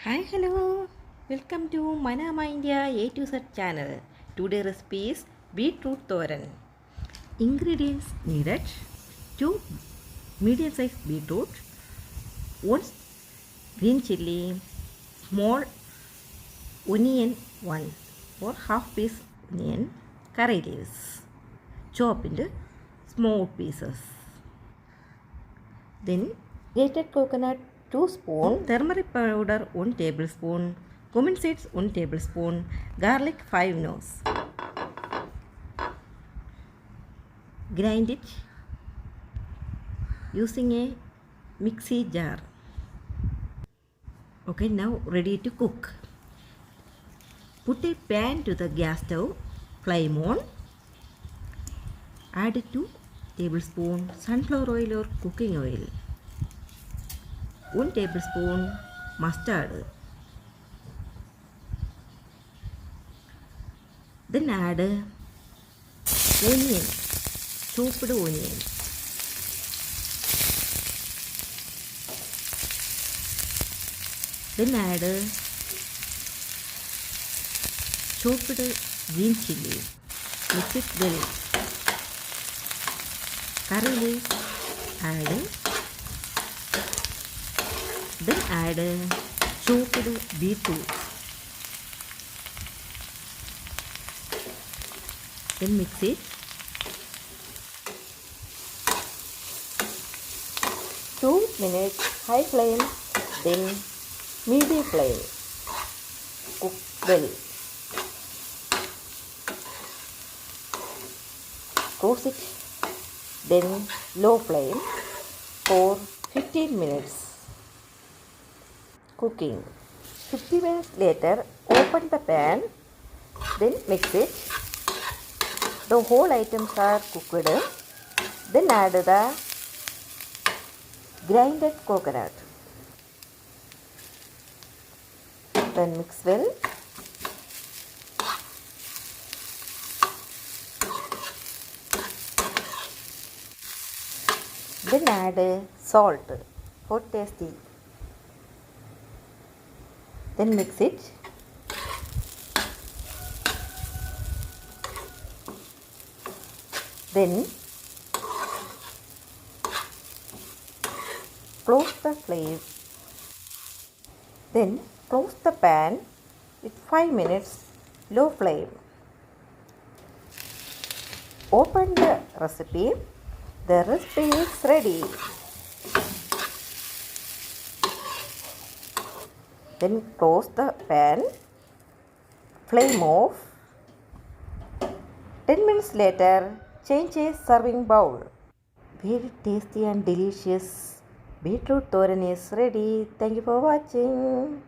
Hi, hello. Welcome to Manama India A to Z channel. Today recipe is beetroot thoran. Ingredients needed: 2 medium sized beetroot, 1 green chili, small onion 1 or half piece onion, curry leaves, chop into small pieces. Then grated coconut 2 spoon, turmeric powder 1 tablespoon, cumin seeds 1 tablespoon, garlic 5 notes. Grind it using a mixie jar. Okay, now ready to cook. Put a pan to the gas stove, flame on. Add 2 tablespoon sunflower oil or cooking oil, 1 tablespoon mustard. Then add onion, chopped onion. Then add chopped green chili. Mix it well. Curry leaves add. Then add chopped beetroot. Then mix it. 2 minutes high flame, then medium flame. Cook well. Close it, then low flame for 15 minutes. Cooking. 50 minutes later, open the pan, then mix it. The whole items are cooked. Then add the grinded coconut. Then mix well. Then add salt for tasty. Then mix it. Then close the flame. Then close the pan with 5 minutes low flame. Open the recipe. The recipe is ready. Then close the pan. Flame off. 10 minutes later, change a serving bowl. Very tasty and delicious beetroot thoran is ready. Thank you for watching.